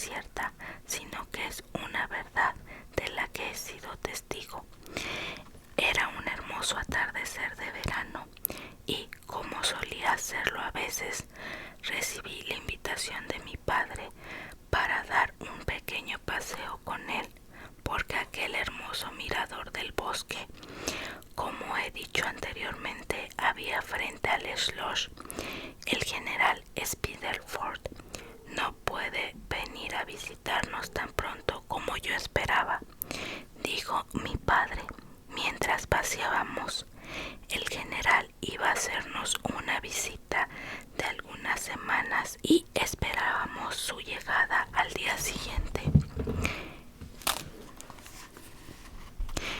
cierta, sino que es una verdad de la que he sido testigo. Era un hermoso atardecer de verano y, como solía hacerlo a veces, recibí la invitación de mi padre para dar un pequeño paseo con él porque aquel hermoso mirador del bosque, como he dicho anteriormente, había frente al Schloss. El general Spidelford no puede venir a visitarnos tan pronto como yo esperaba, dijo mi padre mientras paseábamos. El general iba a hacernos una visita de algunas semanas y esperábamos su llegada al día siguiente.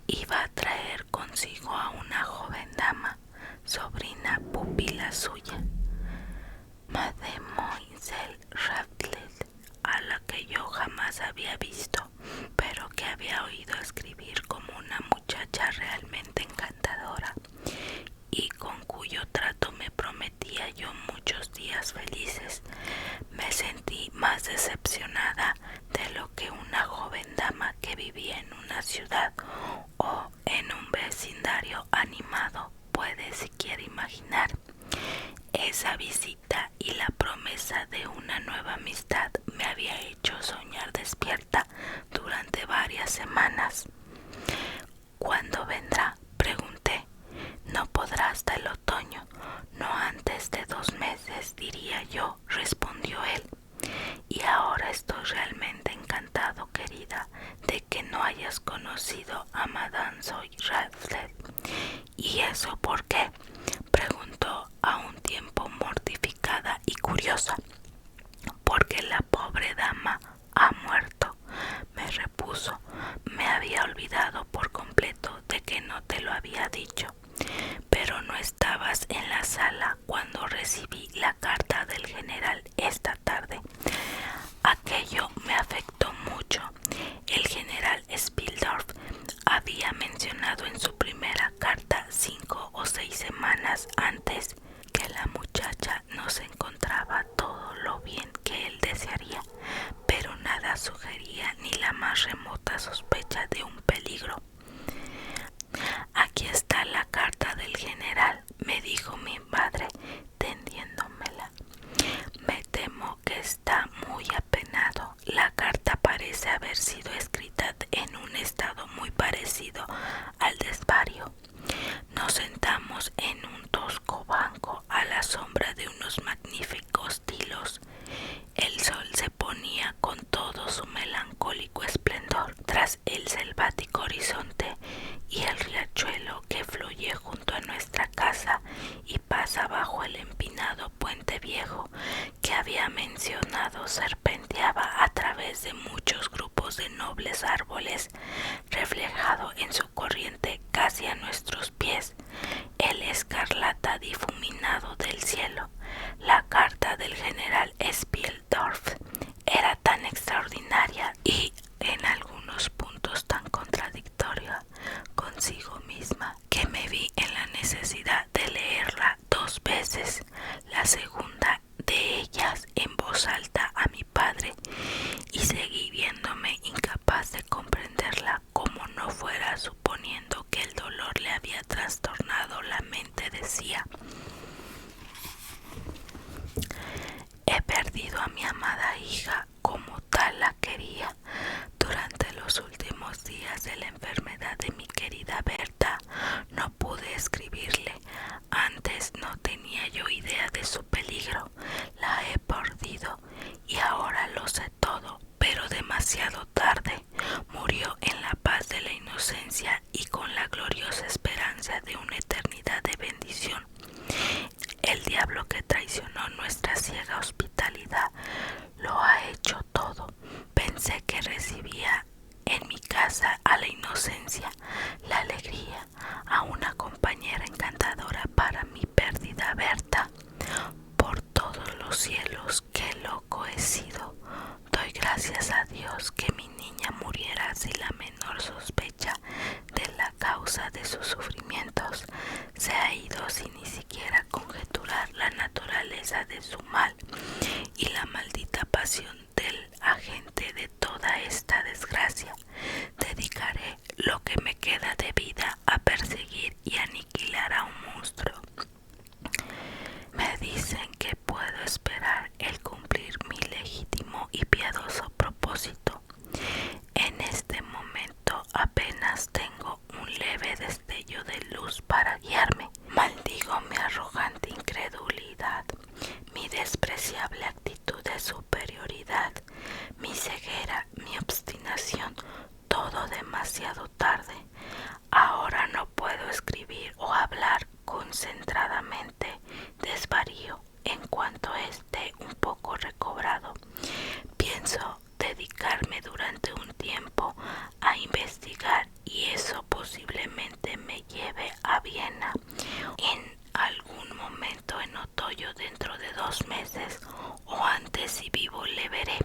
Iba a traer consigo a una joven dama, sobrina pupila suya, Mademoiselle Radcliffe, a la que yo jamás había visto, pero que había oído escribir como una muchacha realmente encantadora y con cuyo trato me prometía yo muchos días felices. Me sentí más decepcionada de lo que una joven dama que vivía en una ciudad o en un vecindario animado puede siquiera imaginar. Esa visita y la promesa de una nueva amistad me había hecho soñar despierta durante varias semanas. ¿Cuándo vendrá?, pregunté. No podrá hasta el otoño, no antes de 2 meses, diría yo, respondió él. Y ahora estoy realmente encantado, querida, de que no hayas conocido a Madame Zoe Radcliffe. ¿Y eso por qué?, preguntó a un tiempo mortificada y curiosa. Porque la pobre dama ha muerto, me repuso. Me había olvidado por completo de que no te lo había dicho. Pero no estabas en la sala cuando recibí la carta del general esta tarde. Aquello me afectó mucho. El general Spildorf había mencionado en su primera carta 5 o 6 semanas antes que la muchacha no se encontraba todo lo bien que él desearía, pero nada sugería ni la más remota sospecha de un peligro. Aquí está la carta del general, me dijo mi padre, tendiéndomela. Me temo que está muy apenado. La carta parece haber sido escrita en un estado muy parecido al desvarío. Nos sentamos en un tosco banco a la sombra de unos magníficos tilos. El sol se ponía con todo su melancólico esplendor tras el selvático horizonte y el riachuelo que fluye junto a nuestra casa y pasa bajo el empinado puente viejo que había mencionado serpenteaba a través de muchos grupos de nobles árboles, reflejado en su corriente casi a nuestros pies el escarlata difuminado del cielo. La carta del general Spildorf era tan extraordinaria y en algunos puntos tan contradictoria consigo misma que me vi en la necesidad de leerla 2 veces, la segunda de ellas en voz alta a mi padre, y seguí viéndome incapaz de comprenderla como no fuera suponiendo que el dolor le había trastornado la mente. Decía: he perdido a mi amada hija como tal la quería. Durante los últimos días de la enfermedad de mi querida Berta no pude escribirle. Antes no tenía yo idea de su peligro. La he perdido y ahora lo sé todo, pero demasiado tarde. Murió en la paz de la inocencia y con la gloriosa esperanza de una eternidad de bendición. El diablo que traicionó nuestra ciega hospitalidad lo ha hecho todo. Pensé que recibía en mi casa a la inocencia, la alegría, a una compañera encantadora para mi perdida Berta. Por todos los cielos, qué loco he sido. Doy gracias a Dios que mi niña muriera sin la menor sospecha de la causa de sus sufrimientos. Se ha ido sin ni siquiera conjeturar la naturaleza de su mal y la maldita pasión del agente dedicarme durante un tiempo a investigar y eso posiblemente me lleve a Viena en algún momento en otoño dentro de 2 meses o antes si vivo le veré.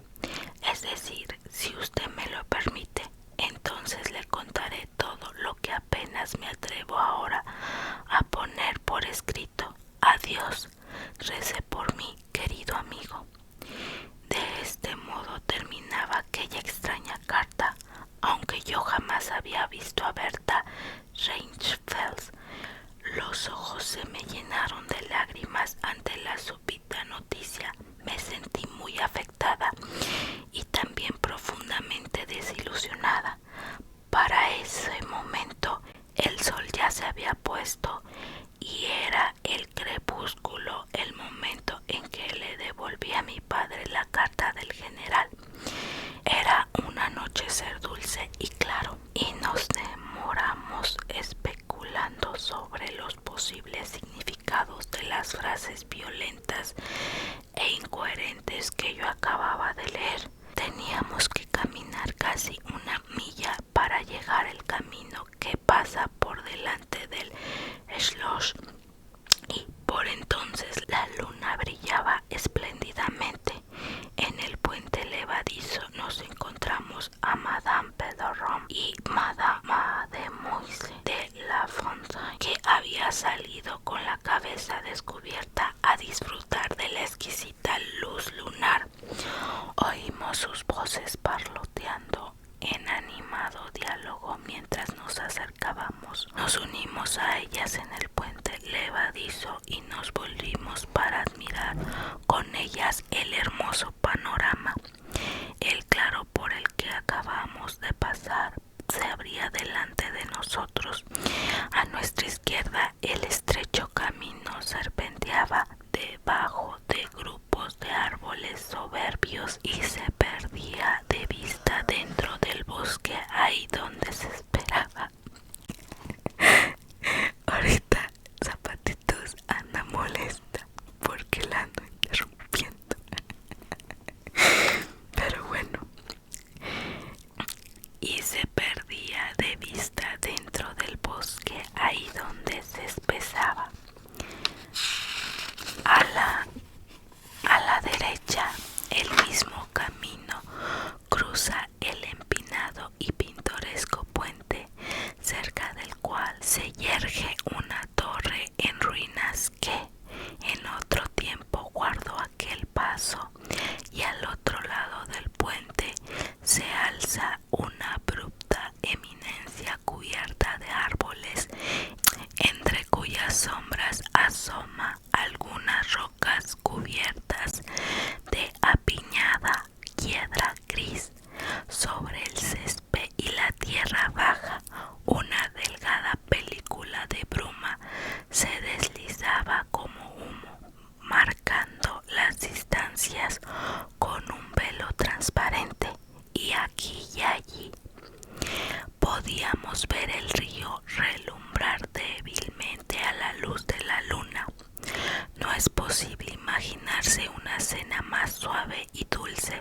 Es decir, si usted me lo permite, entonces le contaré todo lo que apenas me atrevo ahora a poner por escrito. Adiós, recé por mí, querido amigo. De este modo terminaba aquella extraña carta, aunque yo jamás había visto a Berta Reichsfeld. Los ojos se me llenaron de lágrimas ante la súbita noticia. Me sentí muy afectada y también profundamente desilusionada. Para ese momento el sol ya se había puesto y era el crepúsculo el momento en que le devolví a mi padre la carta del general. Era un anochecer dulce y claro, y nos demoramos especulando sobre los posibles significados de las frases violentas e incoherentes que yo acababa de leer. Teníamos que caminar casi 1 milla para llegar al camino que pasa por delante del Schloss y por entonces la luna brillaba espléndidamente. En el puente levadizo nos encontramos a Madame Pedron y Madame Mademoiselle de la Fontaine, que había salido con la cabeza descubierta a disfrutar de la exquisita luz lunar. Oímos sus voces parloteando en animado diálogo mientras nos acercábamos. Nos unimos a ellas en el puente levadizo y nos volvimos para admirar con ellas el hermoso panorama. El claro por el que acabamos de pasar se abría delante de nosotros. A nuestra izquierda el estrecho camino serpenteaba debajo de grupos de árboles soberbios y se perdía de vista dentro del bosque, ahí donde se esperaba. Ahorita Zapatitos anda molesta porque la ando interrumpiendo. Pero bueno, y se perdía de vista dentro del bosque, ahí donde se espesaba. A la derecha, el mismo camino cruza el empinado y pintoresco puente, cerca del cual se yergue una torre en ruinas que en otro tiempo guardó aquel paso, y al otro lado del puente se alza una abrupta eminencia cubierta de árboles, entre cuyas sombras asoma algunas rocas cubiertas de apiñada piedra gris. Sobre el césped y la tierra baja, una delgada película de bruma se deslizaba como humo, marcando las distancias con un velo transparente, y aquí y allí podíamos ver el río relumbrar débilmente a la luz de la luna. No es posible imaginarse una cena más suave y dulce.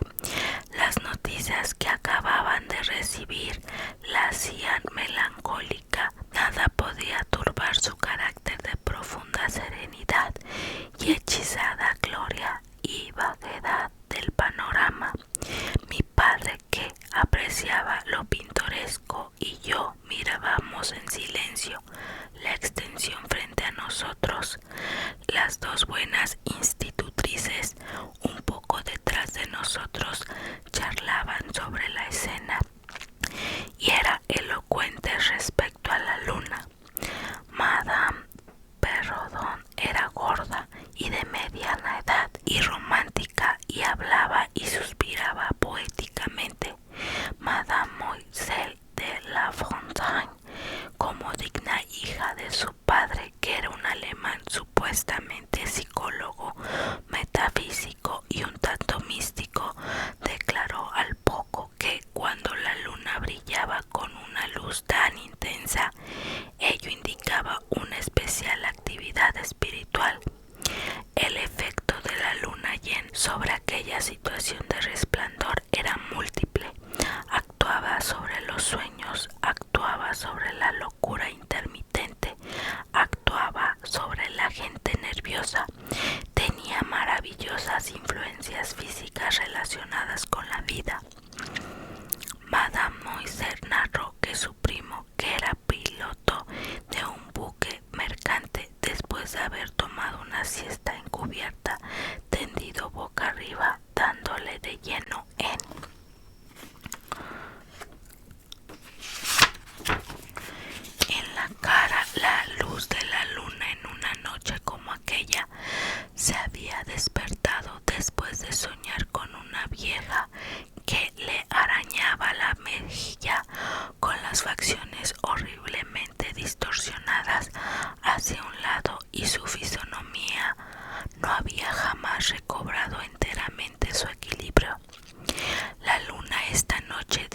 Las noticias que acababan de recibir la hacían melancólica. Nada podía turbar su carácter de profunda serenidad y hechizada gloria y vaguedad del panorama. Mi padre, que apreciaba lo pintoresco, y yo mirábamos en silencio la extensión frente a nosotros. Las dos buenas institutrices, un poco detrás de nosotros, charlaban sobre la escena y era elocuente respecto a la luna. Madame Perrodon era gorda y de mediana edad y romántica, y hablaba y suspiraba poéticamente. Mademoiselle de la Fontaine, como digna hija de su padre, que era un alemán supuestamente psicólogo, metafísico y un tanto místico, declaró al poco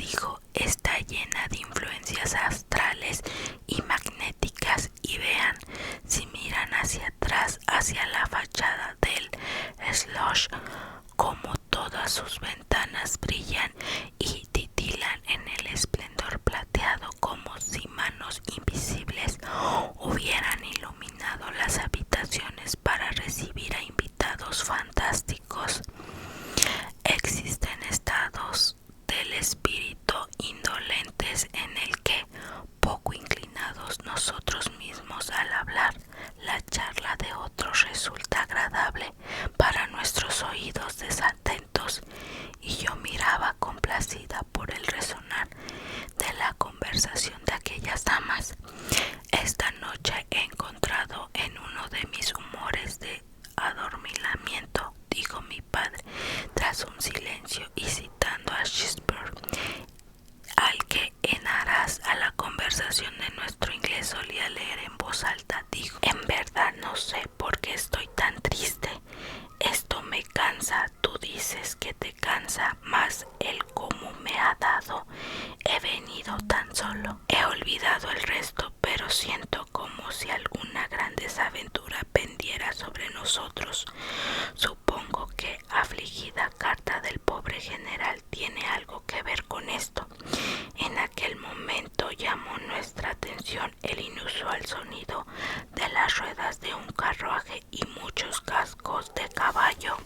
dijo, está llena de influencias astrales y magnéticas, y vean, si miran hacia atrás, hacia la fachada del Slush, como todas sus ventanas brillan y titilan en el esplendor plateado, como si manos invisibles hubieran iluminado las habitaciones para recibir a invitados fantásticos. Existen estados del espíritu indolentes en el que, poco inclinados nosotros mismos al hablar, la charla de otros resulta agradable para nuestros oídos desatentos, y yo miraba complacida por el resonar de la conversación de aquellas damas. Esta noche he encontrado en uno de mis humores de adormilamiento, dijo mi padre tras un silencio y citando a Shakespeare, al que en aras a la conversación de nuestro inglés solía leer en voz alta, dijo: en verdad no sé por qué estoy tan triste. Esto me cansa. Tú dices que te cansa, mas el cómo me ha dado. He venido tan solo. He olvidado el resto, pero siento como si alguna gran desaventura pendiera sobre nosotros. Supongo que afligida carta del pobre general tiene algo que ver con esto. En aquel momento llamó nuestra atención el inusual sonido de las ruedas de un carruaje y muchos cascos de caballo.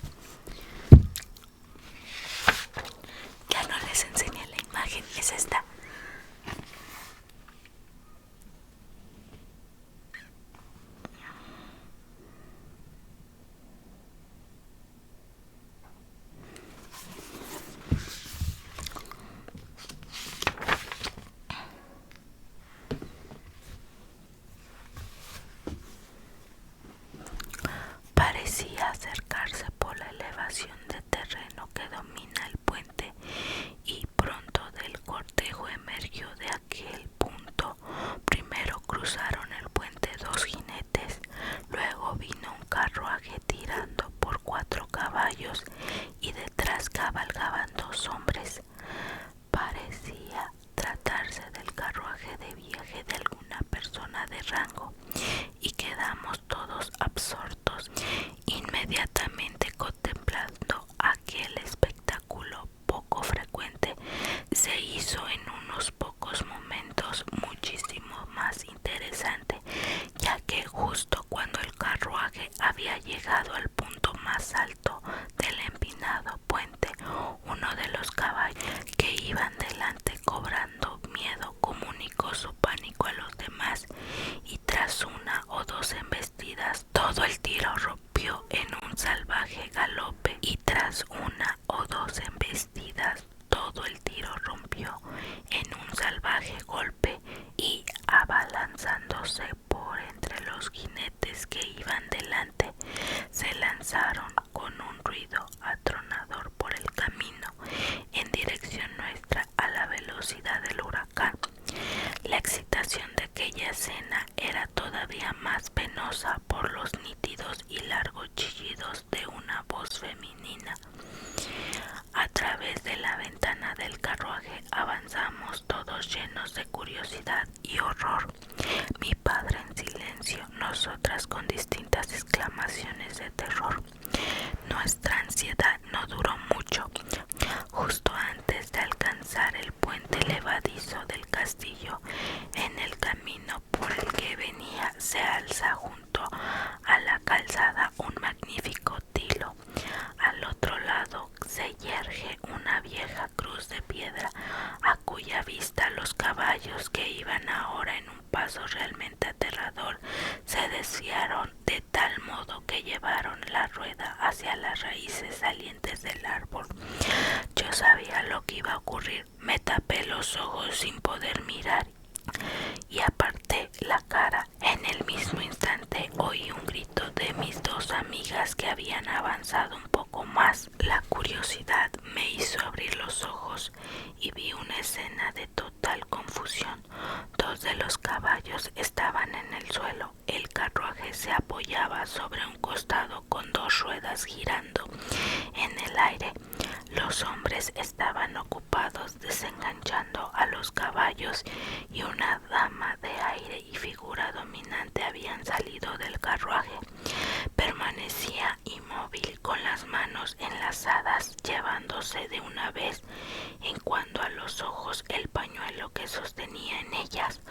Ya no les enseñé la imagen, es esta. Parecía acercarse por la elevación de terreno que domina el puente, y pronto del cortejo emergió de aquel punto. Primero cruzaron el puente dos jinetes, luego vino un carruaje tirando por 4 caballos y detrás cabalgaban 2 hombres. Parecía tratarse del carruaje de viaje de alguna persona de rango, y quedamos todos absortos inmediatamente contemplando aquel espectáculo poco frecuente. Se hizo en unos pocos momentos muchísimo más interesante, ya que justo cuando el carruaje había llegado al punto más alto del empinado puente, uno de los caballos que iban delante, cobrando miedo, comunicó su pánico a los demás, y tras una o dos embestidas todo el tiro rompió en un salvaje galope, y tras una o dos embestidas todo el tiro rompió en un salvaje golpe, y abalanzándose por entre los jinetes que iban delante, se lanzaron con un ruido atronador por el camino en dirección nuestra a la velocidad del huracán. La excitación de aquella escena era todavía más penosa por los nítidos y largos chillidos de una voz femenina. A través de la ventana del carruaje avanzamos todos llenos de curiosidad y horror. Mi padre en silencio, nosotras con distintas exclamaciones de terror. Nuestra ansiedad no duró mucho. Justo antes de alcanzar el puente levadizo del castillo, en el camino por el que venía se alza junto a la calzada un magnífico tilo. Al otro lado se yergue una vieja cruz de piedra, a cuya vista los caballos, que iban ahora en un paso realmente aterrador, se desviaron de tal modo que llevaron la rueda hacia las raíces salientes del árbol. Yo sabía lo que iba a ocurrir. Me tapé los ojos sin poder mirar y aparté la cara. En el mismo instante oí un grito de mis 2 amigas que habían avanzado un poco más. La curiosidad me hizo abrir los ojos y vi una escena de total confusión. 2 de los caballos estaban en el suelo. El carruaje se apoyaba sobre un costado con 2 ruedas girando en el aire. Los hombres estaban ocupados desenganchando a los caballos y una dama de aire y figura dominante habían salido del carruaje. Permanecía inmóvil con las manos enlazadas, llevándose de una vez en cuando a los ojos el pañuelo que sostenía en ellas.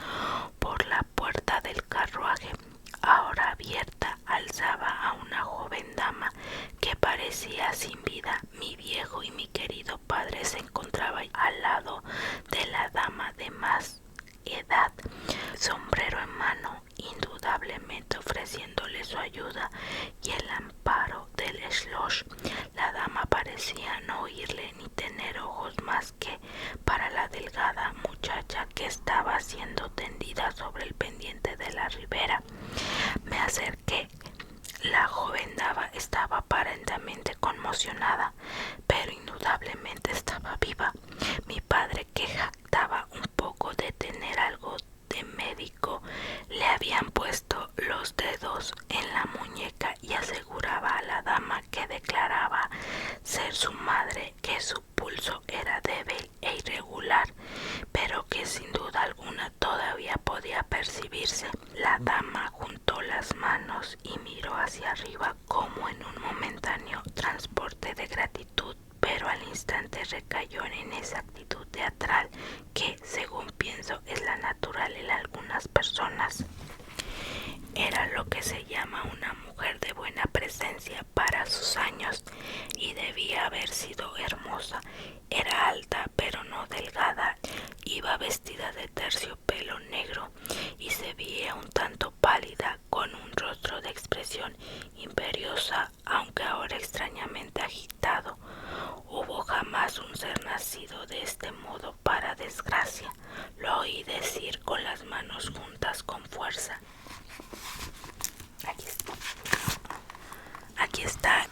Por la puerta del carruaje, ahora abierta, alzaba a una joven dama que parecía sin vida. Mi viejo y mi querido padre se encontraban al lado de la dama de más edad, sombrero en mano, indudablemente ofreciéndole su ayuda y el amparo del schloss. La dama parecía no oírle ni tener ojos más que para la delgada muchacha que estaba siendo tendida sobre el pendiente de la ribera. Me acerqué. La joven dama estaba aparentemente conmocionada, pero indudablemente estaba viva. Mi padre, que jactaba un poco de tener algo de médico, le habían puesto los dedos en la muñeca y aseguraba a la dama, que declaraba ser su madre, que su pulso era débil e irregular, pero que sin duda alguna todavía podía percibirse. La dama juntó las manos y miró hacia arriba como en un momentáneo transporte de gratitud, pero al instante recayó en esa actitud teatral que, según pienso, es la natural en algunas personas. Era lo que se llama una mujer de buena presencia para sus años y debía haber sido hermosa. Era alta pero no delgada, iba vestida de terciopelo negro y se veía un tanto pálida, con un rostro de expresión imperiosa, aunque ahora extrañamente agitado. Hubo jamás un ser nacido de este modo, para desgracia. Lo oí decir con las manos juntas con fuerza. Aquí está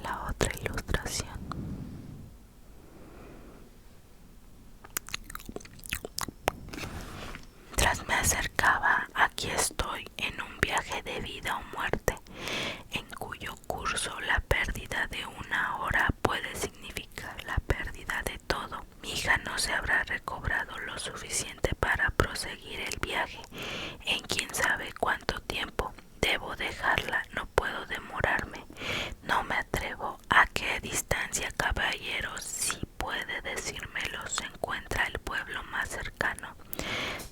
la otra ilustración. Tras me acercaba, aquí estoy en un viaje de vida o muerte, en cuyo curso la pérdida de una hora puede significar la pérdida de todo. Mi hija no se habrá recobrado lo suficiente para proseguir el viaje en quién sabe cuánto tiempo. Debo dejarla, no puedo demorarme. No me atrevo. ¿A qué distancia, caballero, si puede decírmelo, se encuentra el pueblo más cercano?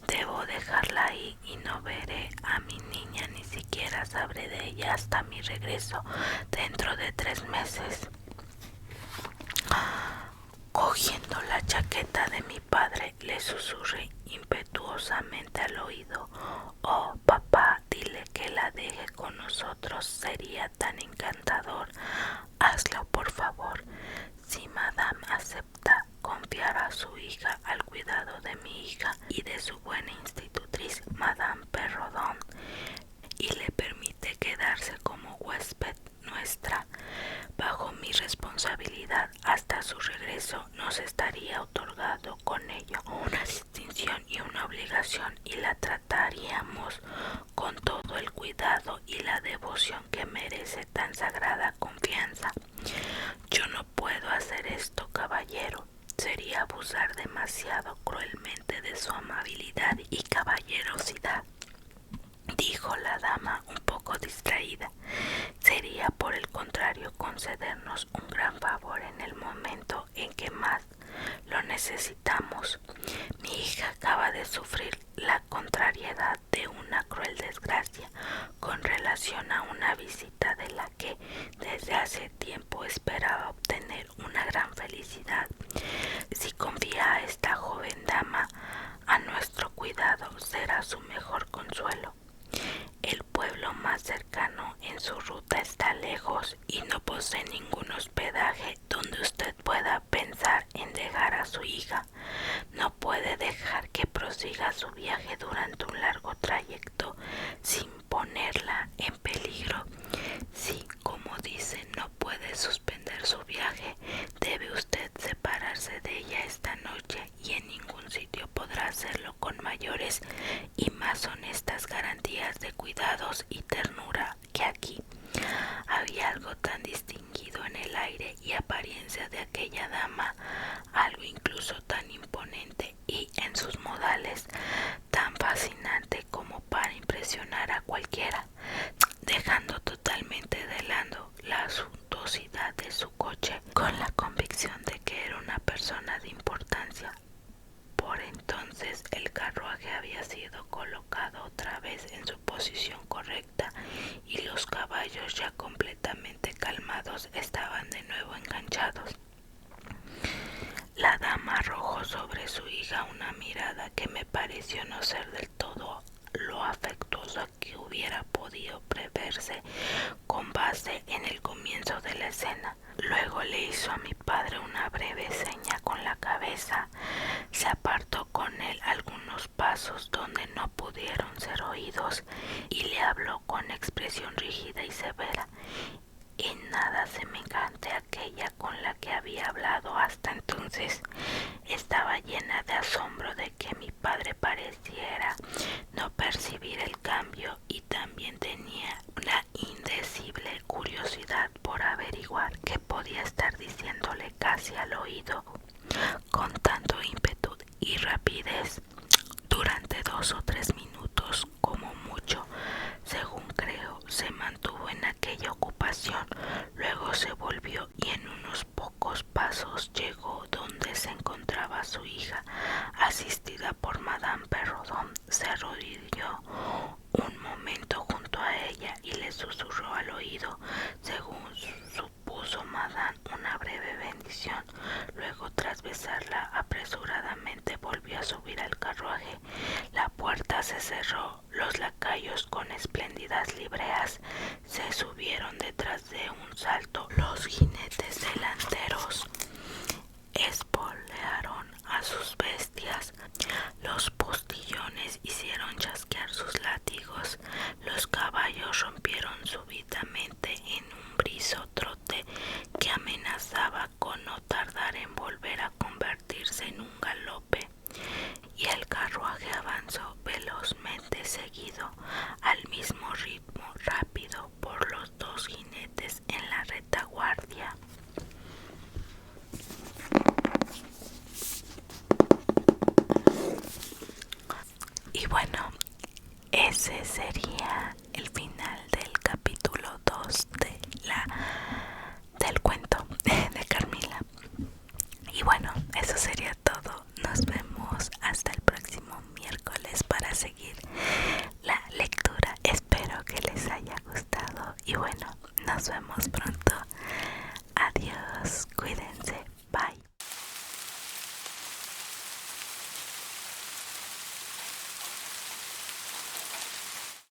Debo dejarla ahí y no veré a mi niña, ni siquiera sabré de ella hasta mi regreso dentro de 3 meses. Cogiendo la chaqueta de mi padre, le susurré impetuosamente al oído: «Oh, papá, dile que la deje con nosotros, sería tan encantador. Hazlo, por favor. Si madame acepta confiar a su hija al cuidado de mi hija y de su buena institutriz, madame Perrodon, y le permite quedarse como huésped nuestra, bajo mi responsabilidad, hasta su regreso, nos estaría otorgado con ello una distinción y una obligación, y la trataríamos con todo el cuidado y la devoción que merece tan sagrada confianza. Yo no puedo hacer esto, caballero. Sería abusar demasiado cruelmente de su amabilidad y caballerosidad», dijo la dama un poco distraída. «Sería, por el contrario, concedernos un gran favor en el momento en que más lo necesitamos. Mi hija acaba de sufrir la contrariedad de una cruel desgracia con relación a una visita de la que desde hace tiempo esperaba obtener una gran felicidad. Si confía a esta joven dama a nuestro cuidado, será su mejor consuelo. El pueblo más cercano en su ruta está lejos y no posee ningún hospedaje donde usted pueda pensar en dejar a su hija. No puede dejar que prosiga su viaje durante un largo trayecto sin ponerla en peligro. Si, como dice, no puede suspender su viaje, debe usted separarse de ella esta noche, y en ningún sitio podrá hacerlo con mayores y más honestas garantías de cuidados y ternura que aquí». Había algo tan presencia de aquella dama, algo incluso tan imponente y en sus modales tan fascinante como para impresionar a cualquiera, dejando totalmente de lado la suntuosidad de su coche, con la convicción de que era una persona de importancia. Por entonces el carruaje había sido colocado otra vez en su posición correcta y los caballos, ya completamente calmados, estaban de nuevo enganchados. La dama arrojó sobre su hija una mirada que me pareció no ser del todo lo afectuosa que hubiera podido preverse con base en el comienzo de la escena. Luego le hizo a mi padre una breve seña con la cabeza, se apartó con él algunos pasos donde no pudieron ser oídos y le habló con expresión rígida y severa, en nada semejante a aquella con la que había hablado hasta entonces. Estaba llena de asombro de que mi padre pareciera no percibir el cambio y también tenía una indecible curiosidad por averiguar qué podía estar diciéndole casi al oído con tanto ímpetu y rapidez. Durante 2 o 3 minutos como mucho, según creo, se mantuvo en aquella ocupación. Luego se volvió y en unos pocos pasos llegó donde se encontraba su hija, asistida por Madame Perrodon. Se arrodilló un momento junto a ella y le susurró al oído, según supuso Madame, una breve bendición. Luego, tras besarla apresuradamente, volvió a subir al carruaje. La puerta se cerró. Los lacayos, con espléndidas libreas, se subieron detrás de un salto